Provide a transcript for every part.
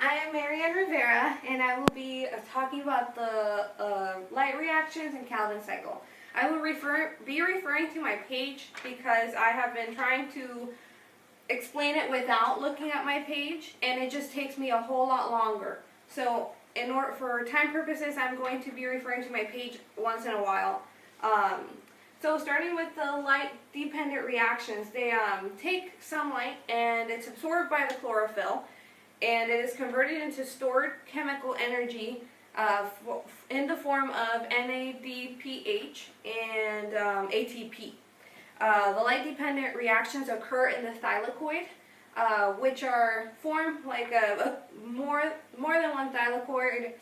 I am Marianne Rivera, and I will be talking about the light reactions and Calvin cycle. I will be referring to my page because I have been trying to explain it without looking at my page, and it just takes me a whole lot longer. So, for time purposes, I'm going to be referring to my page once in a while. So starting with the light-dependent reactions, they take sunlight and it's absorbed by the chlorophyll, and it is converted into stored chemical energy in the form of NADPH and ATP. The light-dependent reactions occur in the thylakoid, which are formed like more than one thylakoid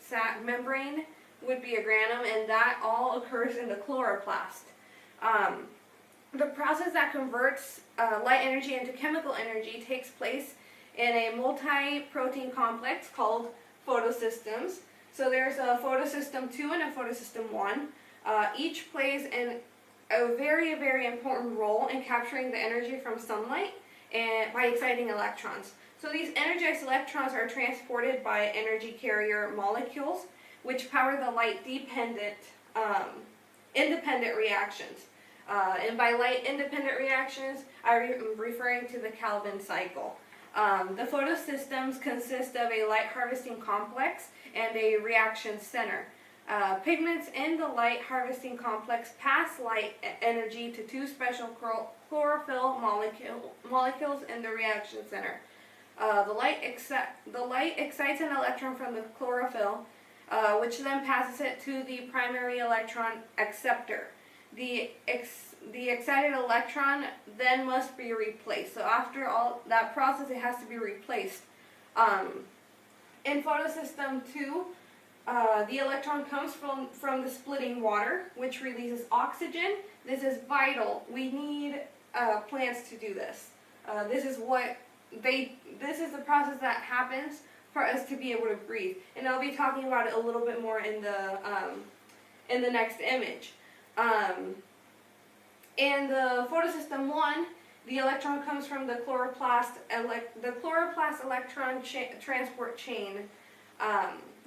membrane would be a granum, and that all occurs in the chloroplast. The process that converts light energy into chemical energy takes place in a multi-protein complex called photosystems. So there's a photosystem 2 and a photosystem 1. Each plays a very, very important role in capturing the energy from sunlight and by exciting electrons. So these energized electrons are transported by energy carrier molecules, which power the light-dependent independent reactions. And by light-independent reactions, I'm referring to the Calvin cycle. The photosystems consist of a light harvesting complex and a reaction center. Pigments in the light harvesting complex pass light energy to two special chlorophyll molecules in the reaction center. The light excites an electron from the chlorophyll, which then passes it to the primary electron acceptor. The excited electron then must be replaced. So after all that process, it has to be replaced. In photosystem 2, the electron comes from the splitting water, which releases oxygen. This is vital. We need plants to do this. This is the process that happens for us to be able to breathe. And I'll be talking about it a little bit more in the next image. In the photosystem 1, the electron comes from the chloroplast electron transport chain.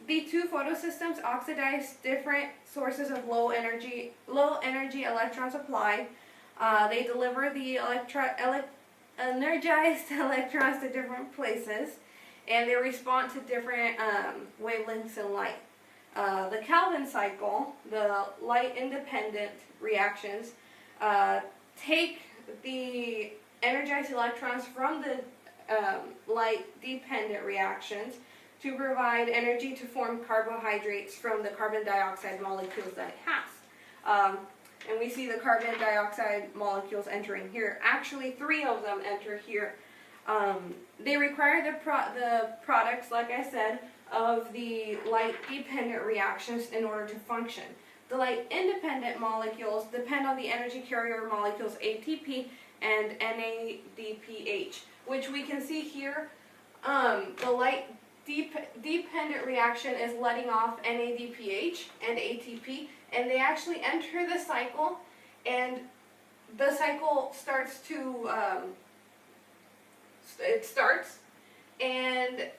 The two photosystems oxidize different sources of low energy electron supply. They deliver the energized electrons to different places, and they respond to different wavelengths in light. The Calvin cycle, the light-independent reactions, take the energized electrons from the light-dependent reactions to provide energy to form carbohydrates from the carbon dioxide molecules that it has. And we see the carbon dioxide molecules entering here. Actually, 3 of them enter here. They require the products, like I said, of the light-dependent reactions in order to function. The light-independent molecules depend on the energy carrier molecules ATP and NADPH, which we can see here. The light-dependent reaction is letting off NADPH and ATP, and they actually enter the cycle, and the cycle starts to, and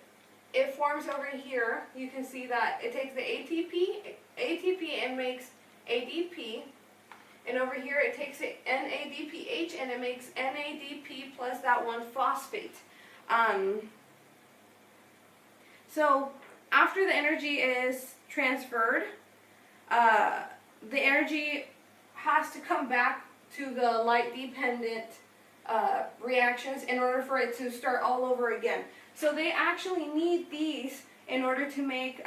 it forms over here. You can see that it takes the ATP and makes ADP, and over here it takes NADPH and it makes NADP plus that one phosphate. So after the energy is transferred, the energy has to come back to the light-dependent reactions in order for it to start all over again. So they actually need these in order to make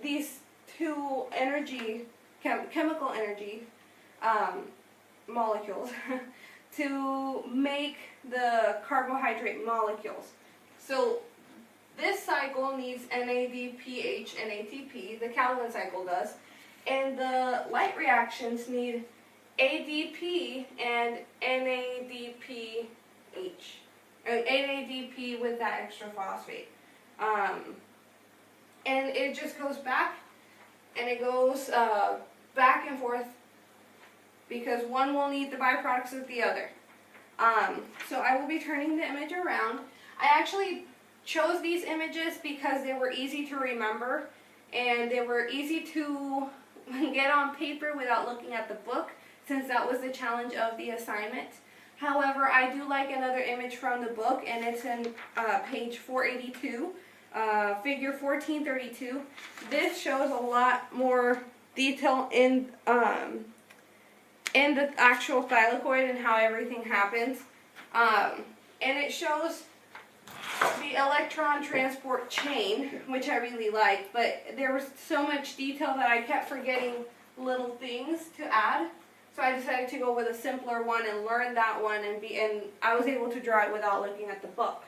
these two chemical energy molecules to make the carbohydrate molecules. So this cycle needs NADPH and ATP, the Calvin cycle does, and the light reactions need ADP and NADPH. NADP with that extra phosphate. And it just goes back, and it goes back and forth because one will need the byproducts of the other. So I will be turning the image around. I actually chose these images because they were easy to remember and they were easy to get on paper without looking at the book, since that was the challenge of the assignment. However, I do like another image from the book, and it's in page 482, figure 1432. This shows a lot more detail in the actual thylakoid and how everything happens. And it shows the electron transport chain, which I really like, but there was so much detail that I kept forgetting little things to add. So I decided to go with a simpler one and learn that one, and I was able to draw it without looking at the book.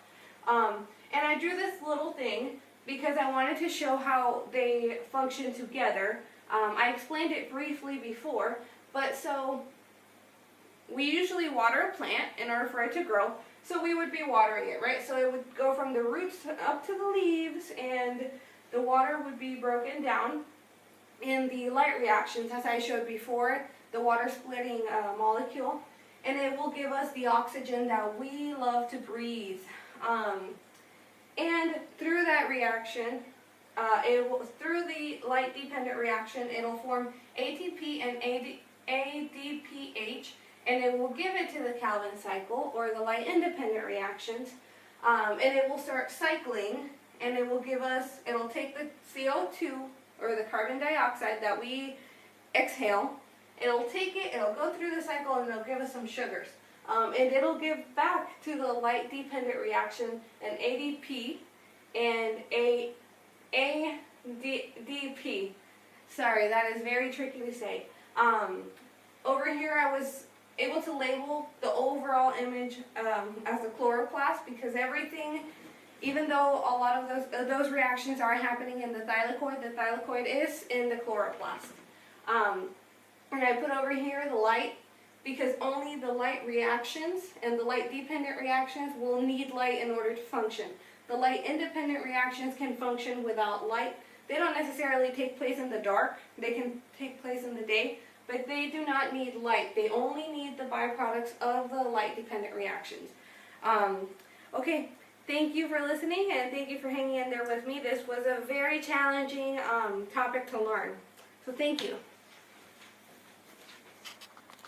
And I drew this little thing because I wanted to show how they function together. I explained it briefly before, but so we usually water a plant in order for it to grow. So we would be watering it, right? So it would go from the roots up to the leaves, and the water would be broken down in the light reactions, as I showed before, the water splitting molecule, and it will give us the oxygen that we love to breathe. And through that reaction, through the light dependent reaction, it'll form ATP and ADPH, and it will give it to the Calvin cycle, or the light independent reactions, and it will start cycling, and it will give us, it'll take the CO2, or the carbon dioxide that we exhale, it'll take it, it'll go through the cycle, and it'll give us some sugars. And it'll give back to the light dependent reaction an ADP and ADP. Sorry, that is very tricky to say. Over here I was able to label the overall image as a chloroplast, because everything, even though a lot of those reactions are happening in the thylakoid is in the chloroplast. And I put over here the light, because only the light reactions and the light dependent reactions will need light in order to function. The light independent reactions can function without light. They don't necessarily take place in the dark, they can take place in the day, but they do not need light. They only need the byproducts of the light dependent reactions. Okay, thank you for listening, and thank you for hanging in there with me. This was a very challenging topic to learn. So thank you.